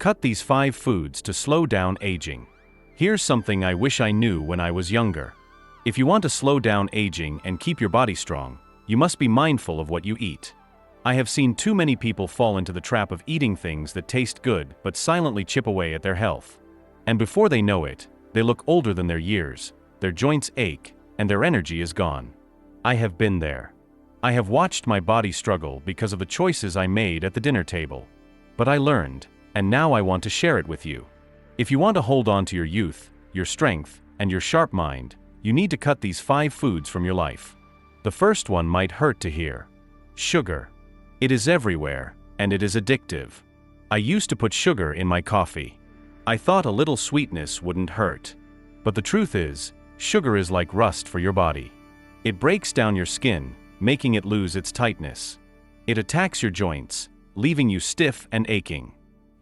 Cut these 5 foods to slow down aging. Here's something I wish I knew when I was younger. If you want to slow down aging and keep your body strong, you must be mindful of what you eat. I have seen too many people fall into the trap of eating things that taste good but silently chip away at their health. And before they know it, they look older than their years, their joints ache, and their energy is gone. I have been there. I have watched my body struggle because of the choices I made at the dinner table. But I learned, and now I want to share it with you. If you want to hold on to your youth, your strength, and your sharp mind, you need to cut these 5 foods from your life. The first one might hurt to hear. Sugar. It is everywhere, and it is addictive. I used to put sugar in my coffee. I thought a little sweetness wouldn't hurt. But the truth is, sugar is like rust for your body. It breaks down your skin, making it lose its tightness. It attacks your joints, leaving you stiff and aching.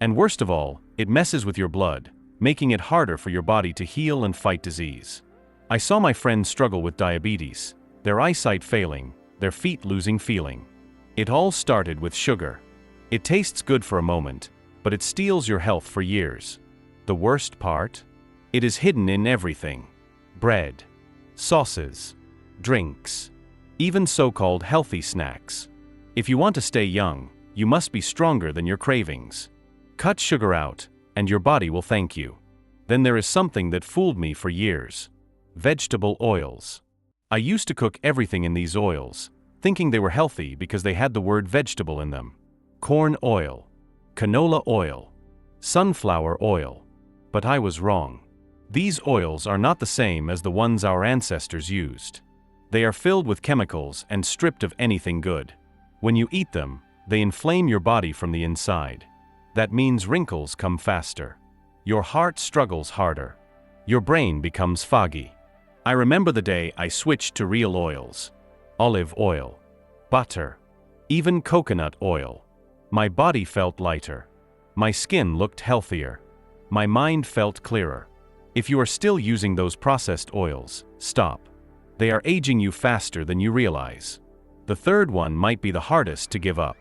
And worst of all, it messes with your blood, making it harder for your body to heal and fight disease. I saw my friends struggle with diabetes, their eyesight failing, their feet losing feeling. It all started with sugar. It tastes good for a moment, but it steals your health for years. The worst part? It is hidden in everything. Bread, sauces, drinks, even so-called healthy snacks. If you want to stay young, you must be stronger than your cravings. Cut sugar out, and your body will thank you. Then there is something that fooled me for years. Vegetable oils. I used to cook everything in these oils, thinking they were healthy because they had the word vegetable in them. Corn oil, canola oil, sunflower oil. But I was wrong. These oils are not the same as the ones our ancestors used. They are filled with chemicals and stripped of anything good. When you eat them, they inflame your body from the inside. That means wrinkles come faster. Your heart struggles harder. Your brain becomes foggy. I remember the day I switched to real oils. Olive oil, butter, even coconut oil. My body felt lighter. My skin looked healthier. My mind felt clearer. If you are still using those processed oils, stop. They are aging you faster than you realize. The third one might be the hardest to give up.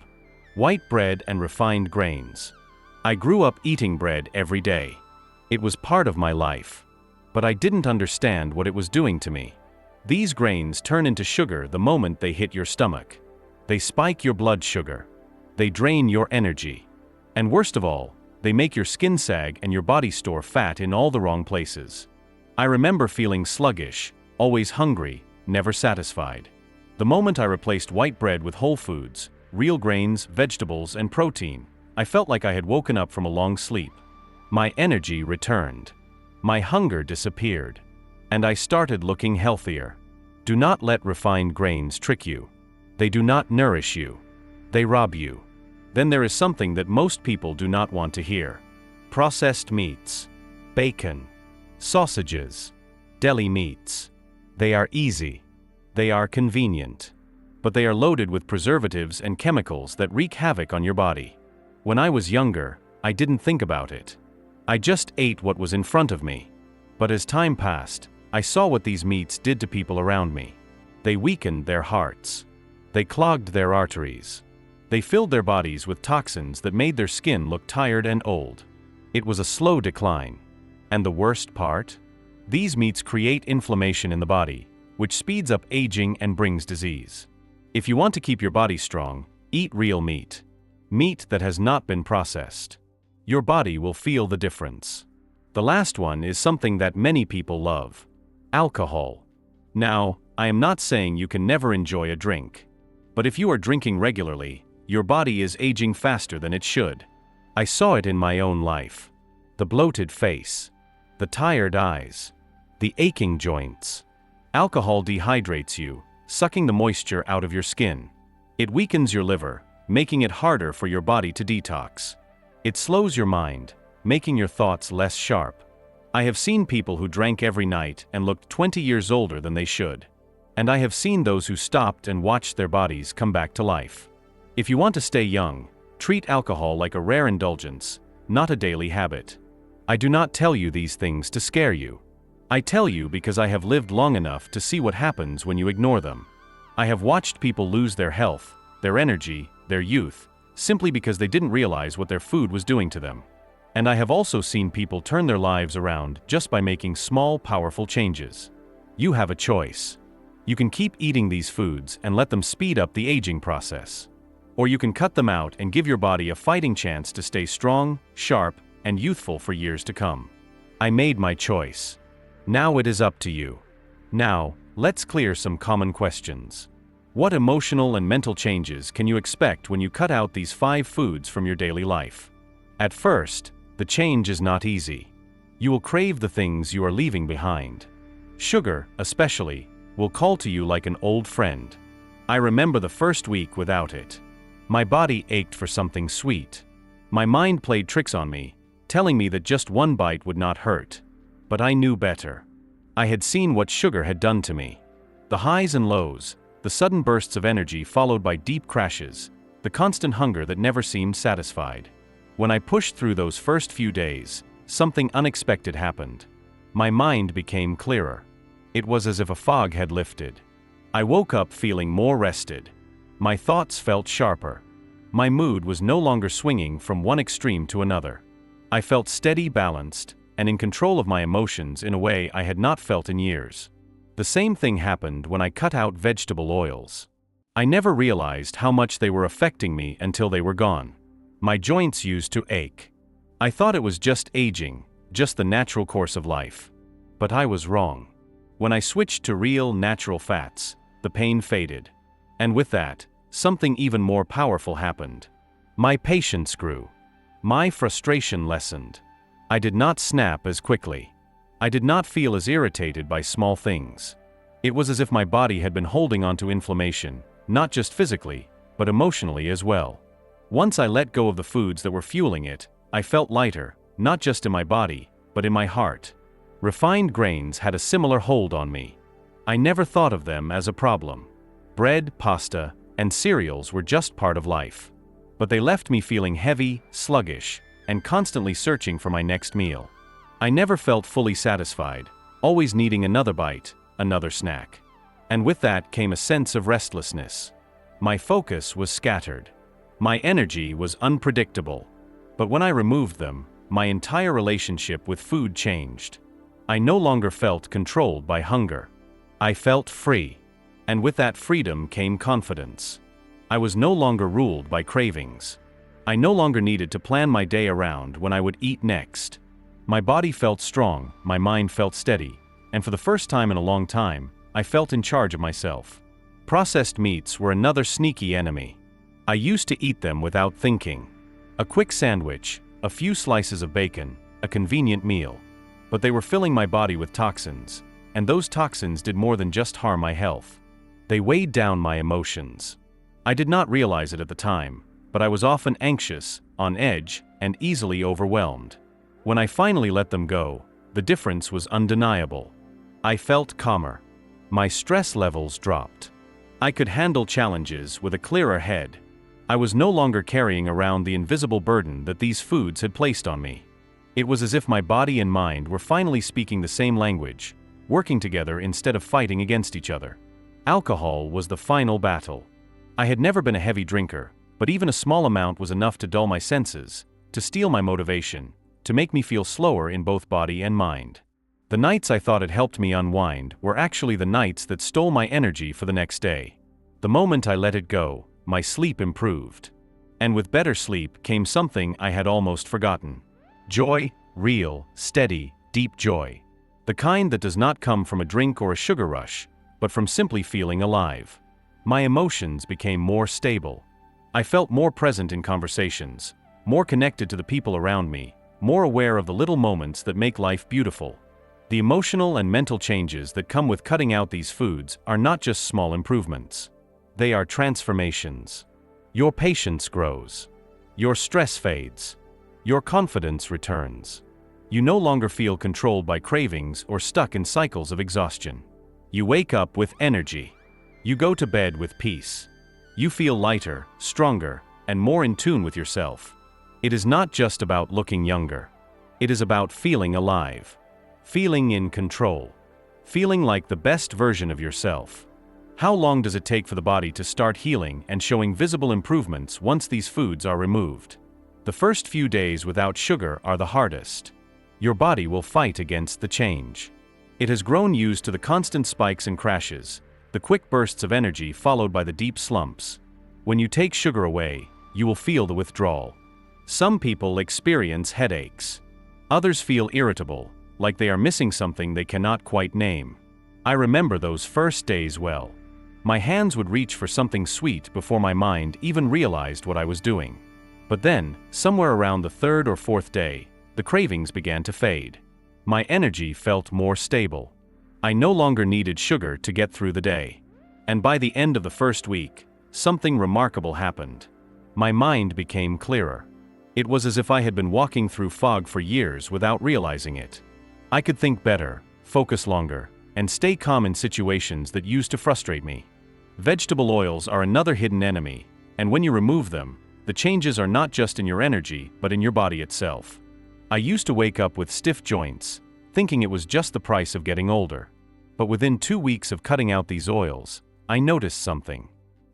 White bread and refined grains. I grew up eating bread every day. It was part of my life. But I didn't understand what it was doing to me. These grains turn into sugar the moment they hit your stomach. They spike your blood sugar. They drain your energy. And worst of all, they make your skin sag and your body store fat in all the wrong places. I remember feeling sluggish, always hungry, never satisfied. The moment I replaced white bread with whole foods, real grains, vegetables, and protein, I felt like I had woken up from a long sleep. My energy returned. My hunger disappeared. And I started looking healthier. Do not let refined grains trick you. They do not nourish you. They rob you. Then there is something that most people do not want to hear. Processed meats, bacon, sausages, deli meats. They are easy. They are convenient. But they are loaded with preservatives and chemicals that wreak havoc on your body. When I was younger, I didn't think about it. I just ate what was in front of me. But as time passed, I saw what these meats did to people around me. They weakened their hearts. They clogged their arteries. They filled their bodies with toxins that made their skin look tired and old. It was a slow decline. And the worst part? These meats create inflammation in the body, which speeds up aging and brings disease. If you want to keep your body strong, eat real meat. Meat that has not been processed. Your body will feel the difference. The last one is something that many people love. Alcohol. Now, I am not saying you can never enjoy a drink. But if you are drinking regularly, your body is aging faster than it should. I saw it in my own life. The bloated face. The tired eyes. The aching joints. Alcohol dehydrates you, sucking the moisture out of your skin. It weakens your liver, making it harder for your body to detox. It slows your mind, making your thoughts less sharp. I have seen people who drank every night and looked 20 years older than they should. And I have seen those who stopped and watched their bodies come back to life. If you want to stay young, treat alcohol like a rare indulgence, not a daily habit. I do not tell you these things to scare you. I tell you because I have lived long enough to see what happens when you ignore them. I have watched people lose their health, their energy, their youth, simply because they didn't realize what their food was doing to them. And I have also seen people turn their lives around just by making small, powerful changes. You have a choice. You can keep eating these foods and let them speed up the aging process. Or you can cut them out and give your body a fighting chance to stay strong, sharp, and youthful for years to come. I made my choice. Now it is up to you. Now, let's clear some common questions. What emotional and mental changes can you expect when you cut out these 5 foods from your daily life? At first, the change is not easy. You will crave the things you are leaving behind. Sugar, especially, will call to you like an old friend. I remember the first week without it. My body ached for something sweet. My mind played tricks on me, telling me that just one bite would not hurt. But I knew better. I had seen what sugar had done to me. The highs and lows, the sudden bursts of energy followed by deep crashes, the constant hunger that never seemed satisfied. When I pushed through those first few days, something unexpected happened. My mind became clearer. It was as if a fog had lifted. I woke up feeling more rested. My thoughts felt sharper. My mood was no longer swinging from one extreme to another. I felt steady, balanced, and in control of my emotions in a way I had not felt in years. The same thing happened when I cut out vegetable oils. I never realized how much they were affecting me until they were gone. My joints used to ache. I thought it was just aging, just the natural course of life. But I was wrong. When I switched to real, natural fats, the pain faded. And with that, something even more powerful happened. My patience grew. My frustration lessened. I did not snap as quickly. I did not feel as irritated by small things. It was as if my body had been holding onto inflammation, not just physically, but emotionally as well. Once I let go of the foods that were fueling it, I felt lighter, not just in my body, but in my heart. Refined grains had a similar hold on me. I never thought of them as a problem. Bread, pasta, and cereals were just part of life. But they left me feeling heavy, sluggish, and constantly searching for my next meal. I never felt fully satisfied, always needing another bite, another snack. And with that came a sense of restlessness. My focus was scattered. My energy was unpredictable. But when I removed them, my entire relationship with food changed. I no longer felt controlled by hunger. I felt free. And with that freedom came confidence. I was no longer ruled by cravings. I no longer needed to plan my day around when I would eat next. My body felt strong, my mind felt steady, and for the first time in a long time, I felt in charge of myself. Processed meats were another sneaky enemy. I used to eat them without thinking. A quick sandwich, a few slices of bacon, a convenient meal. But they were filling my body with toxins, and those toxins did more than just harm my health. They weighed down my emotions. I did not realize it at the time, but I was often anxious, on edge, and easily overwhelmed. When I finally let them go, the difference was undeniable. I felt calmer. My stress levels dropped. I could handle challenges with a clearer head. I was no longer carrying around the invisible burden that these foods had placed on me. It was as if my body and mind were finally speaking the same language, working together instead of fighting against each other. Alcohol was the final battle. I had never been a heavy drinker, but even a small amount was enough to dull my senses, to steal my motivation, to make me feel slower in both body and mind. The nights I thought had helped me unwind were actually the nights that stole my energy for the next day. The moment I let it go, my sleep improved. And with better sleep came something I had almost forgotten. Joy, real, steady, deep joy. The kind that does not come from a drink or a sugar rush, but from simply feeling alive. My emotions became more stable. I felt more present in conversations, more connected to the people around me, more aware of the little moments that make life beautiful. The emotional and mental changes that come with cutting out these foods are not just small improvements. They are transformations. Your patience grows. Your stress fades. Your confidence returns. You no longer feel controlled by cravings or stuck in cycles of exhaustion. You wake up with energy. You go to bed with peace. You feel lighter, stronger, and more in tune with yourself. It is not just about looking younger. It is about feeling alive. Feeling in control. Feeling like the best version of yourself. How long does it take for the body to start healing and showing visible improvements once these foods are removed? The first few days without sugar are the hardest. Your body will fight against the change. It has grown used to the constant spikes and crashes, the quick bursts of energy followed by the deep slumps. When you take sugar away, you will feel the withdrawal. Some people experience headaches. Others feel irritable, like they are missing something they cannot quite name. I remember those first days well. My hands would reach for something sweet before my mind even realized what I was doing. But then, somewhere around the third or fourth day, the cravings began to fade. My energy felt more stable. I no longer needed sugar to get through the day. And by the end of the first week, something remarkable happened. My mind became clearer. It was as if I had been walking through fog for years without realizing it. I could think better, focus longer, and stay calm in situations that used to frustrate me. Vegetable oils are another hidden enemy, and when you remove them, the changes are not just in your energy, but in your body itself. I used to wake up with stiff joints, thinking it was just the price of getting older. But within 2 weeks of cutting out these oils, I noticed something.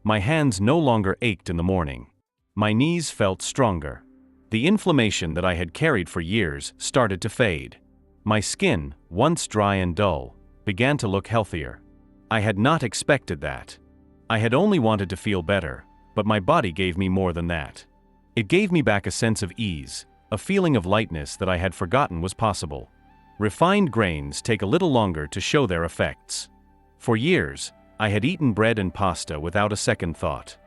My hands no longer ached in the morning. My knees felt stronger. The inflammation that I had carried for years started to fade. My skin, once dry and dull, began to look healthier. I had not expected that. I had only wanted to feel better, but my body gave me more than that. It gave me back a sense of ease, a feeling of lightness that I had forgotten was possible. Refined grains take a little longer to show their effects. For years, I had eaten bread and pasta without a second thought.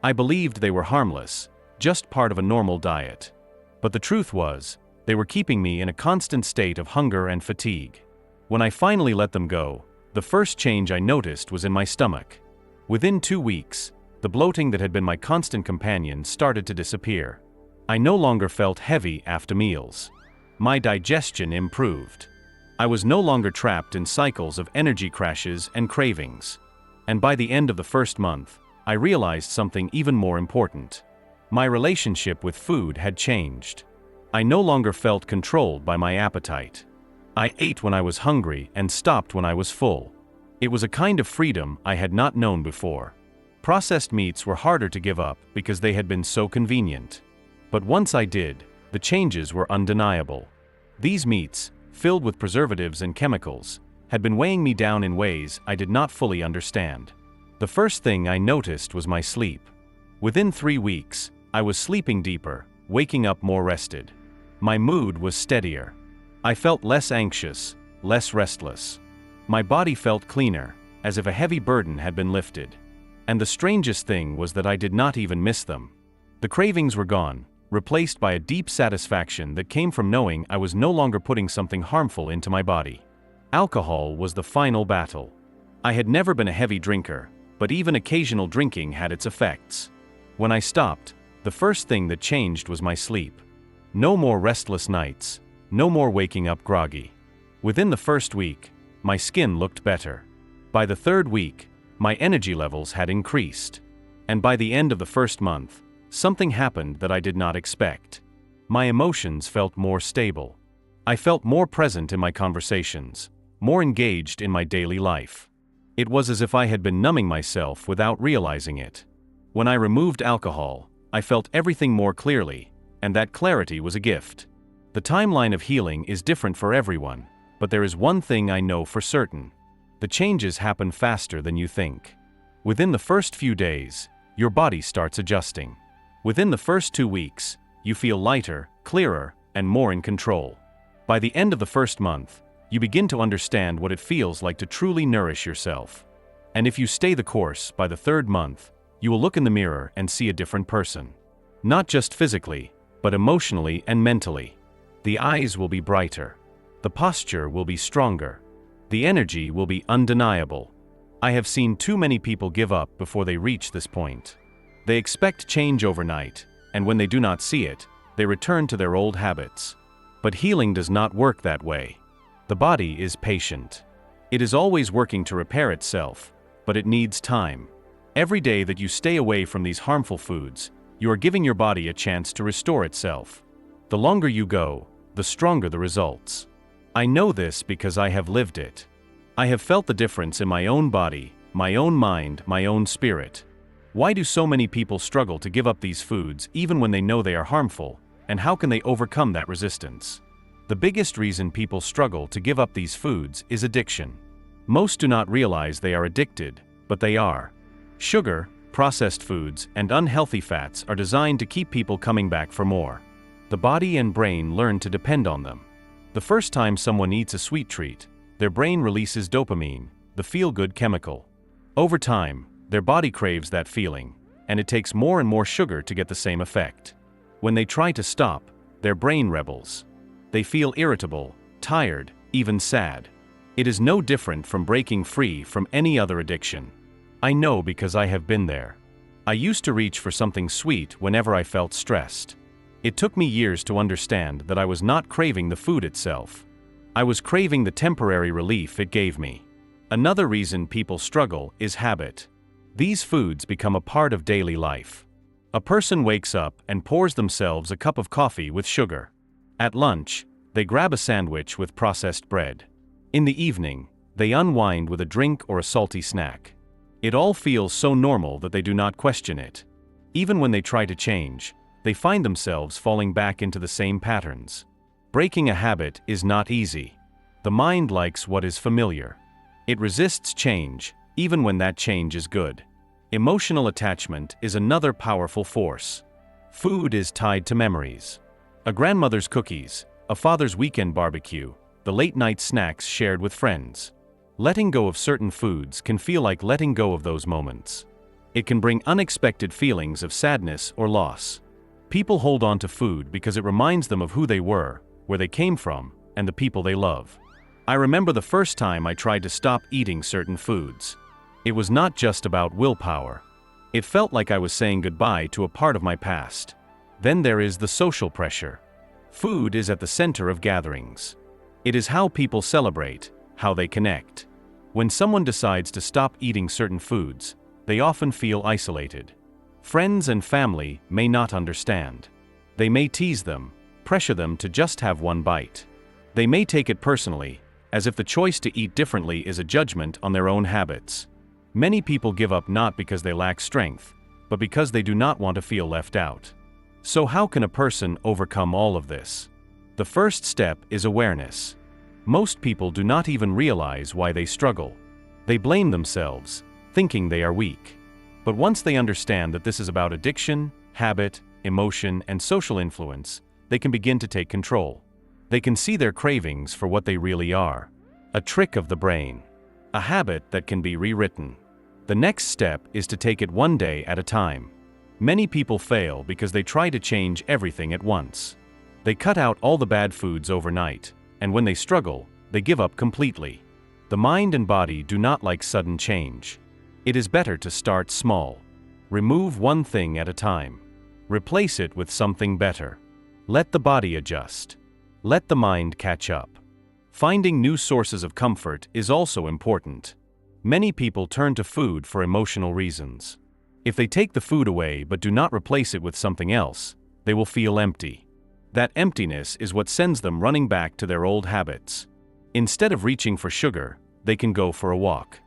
I believed they were harmless, just part of a normal diet. But the truth was, they were keeping me in a constant state of hunger and fatigue. When I finally let them go, the first change I noticed was in my stomach. Within 2 weeks, the bloating that had been my constant companion started to disappear. I no longer felt heavy after meals. My digestion improved. I was no longer trapped in cycles of energy crashes and cravings. And by the end of the first month, I realized something even more important. My relationship with food had changed. I no longer felt controlled by my appetite. I ate when I was hungry and stopped when I was full. It was a kind of freedom I had not known before. Processed meats were harder to give up because they had been so convenient. But once I did, the changes were undeniable. These meats, filled with preservatives and chemicals, had been weighing me down in ways I did not fully understand. The first thing I noticed was my sleep. Within 3 weeks, I was sleeping deeper, waking up more rested. My mood was steadier. I felt less anxious, less restless. My body felt cleaner, as if a heavy burden had been lifted. And the strangest thing was that I did not even miss them. The cravings were gone, replaced by a deep satisfaction that came from knowing I was no longer putting something harmful into my body. Alcohol was the final battle. I had never been a heavy drinker, but even occasional drinking had its effects. When I stopped, the first thing that changed was my sleep. No more restless nights, no more waking up groggy. Within the first week, my skin looked better. By the third week, my energy levels had increased. And by the end of the first month, something happened that I did not expect. My emotions felt more stable. I felt more present in my conversations, more engaged in my daily life. It was as if I had been numbing myself without realizing it. When I removed alcohol, I felt everything more clearly, and that clarity was a gift. The timeline of healing is different for everyone, but there is one thing I know for certain. The changes happen faster than you think. Within the first few days, your body starts adjusting. Within the first 2 weeks, you feel lighter, clearer, and more in control. By the end of the first month, you begin to understand what it feels like to truly nourish yourself. And if you stay the course, by the third month, you will look in the mirror and see a different person. Not just physically, but emotionally and mentally. The eyes will be brighter. The posture will be stronger. The energy will be undeniable. I have seen too many people give up before they reach this point. They expect change overnight, and when they do not see it, they return to their old habits. But healing does not work that way. The body is patient. It is always working to repair itself, but it needs time. Every day that you stay away from these harmful foods, you are giving your body a chance to restore itself. The longer you go, the stronger the results. I know this because I have lived it. I have felt the difference in my own body, my own mind, my own spirit. Why do so many people struggle to give up these foods even when they know they are harmful, and how can they overcome that resistance? The biggest reason people struggle to give up these foods is addiction. Most do not realize they are addicted, but they are. Sugar, processed foods, and unhealthy fats are designed to keep people coming back for more. The body and brain learn to depend on them. The first time someone eats a sweet treat, their brain releases dopamine, the feel-good chemical. Over time, their body craves that feeling, and it takes more and more sugar to get the same effect. When they try to stop, their brain rebels. They feel irritable, tired, even sad. It is no different from breaking free from any other addiction. I know because I have been there. I used to reach for something sweet whenever I felt stressed. It took me years to understand that I was not craving the food itself. I was craving the temporary relief it gave me. Another reason people struggle is habit. These foods become a part of daily life. A person wakes up and pours themselves a cup of coffee with sugar. At lunch, they grab a sandwich with processed bread. In the evening, they unwind with a drink or a salty snack. It all feels so normal that they do not question it. Even when they try to change, they find themselves falling back into the same patterns. Breaking a habit is not easy. The mind likes what is familiar. It resists change, even when that change is good. Emotional attachment is another powerful force. Food is tied to memories. A grandmother's cookies, a father's weekend barbecue, the late-night snacks shared with friends. Letting go of certain foods can feel like letting go of those moments. It can bring unexpected feelings of sadness or loss. People hold on to food because it reminds them of who they were, where they came from, and the people they love. I remember the first time I tried to stop eating certain foods. It was not just about willpower. It felt like I was saying goodbye to a part of my past. Then there is the social pressure. Food is at the center of gatherings. It is how people celebrate, how they connect. When someone decides to stop eating certain foods, they often feel isolated. Friends and family may not understand. They may tease them, pressure them to just have one bite. They may take it personally, as if the choice to eat differently is a judgment on their own habits. Many people give up not because they lack strength, but because they do not want to feel left out. So how can a person overcome all of this? The first step is awareness. Most people do not even realize why they struggle. They blame themselves, thinking they are weak. But once they understand that this is about addiction, habit, emotion, and social influence, they can begin to take control. They can see their cravings for what they really are. A trick of the brain. A habit that can be rewritten. The next step is to take it one day at a time. Many people fail because they try to change everything at once. They cut out all the bad foods overnight, and when they struggle, they give up completely. The mind and body do not like sudden change. It is better to start small. Remove one thing at a time. Replace it with something better. Let the body adjust. Let the mind catch up. Finding new sources of comfort is also important. Many people turn to food for emotional reasons. If they take the food away but do not replace it with something else, they will feel empty. That emptiness is what sends them running back to their old habits. Instead of reaching for sugar, they can go for a walk.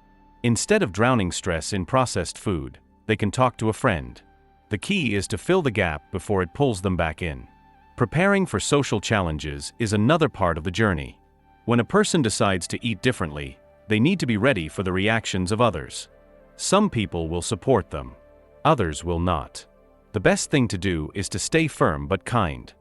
Instead of drowning stress in processed food, they can talk to a friend. The key is to fill the gap before it pulls them back in. Preparing for social challenges is another part of the journey. When a person decides to eat differently, they need to be ready for the reactions of others. Some people will support them. Others will not. The best thing to do is to stay firm but kind.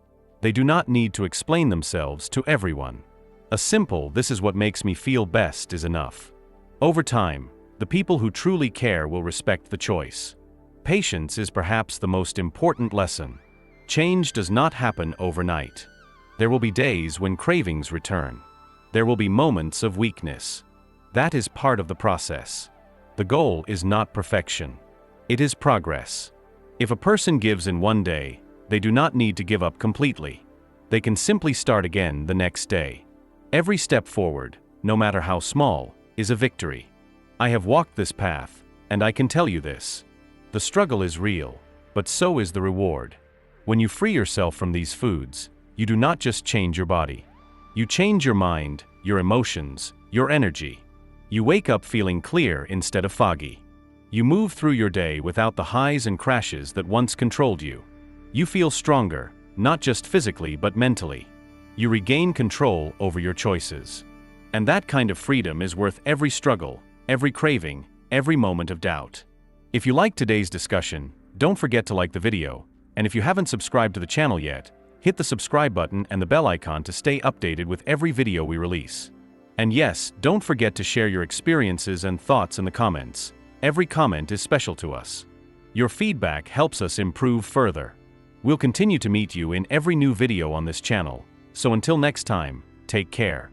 They do not need to explain themselves to everyone. A simple "this is what makes me feel best" is enough. Over time, the people who truly care will respect the choice. Patience is perhaps the most important lesson. Change does not happen overnight. There will be days when cravings return. There will be moments of weakness. That is part of the process. The goal is not perfection. It is progress. If a person gives in one day, they do not need to give up completely. They can simply start again the next day. Every step forward, no matter how small, is a victory. I have walked this path, and I can tell you this. The struggle is real, but so is the reward. When you free yourself from these foods, you do not just change your body. You change your mind, your emotions, your energy. You wake up feeling clear instead of foggy. You move through your day without the highs and crashes that once controlled you. You feel stronger, not just physically but mentally. You regain control over your choices. And that kind of freedom is worth every struggle, every craving, every moment of doubt. If you liked today's discussion, don't forget to like the video, and if you haven't subscribed to the channel yet, hit the subscribe button and the bell icon to stay updated with every video we release. And yes, don't forget to share your experiences and thoughts in the comments. Every comment is special to us. Your feedback helps us improve further. We'll continue to meet you in every new video on this channel, so until next time, take care.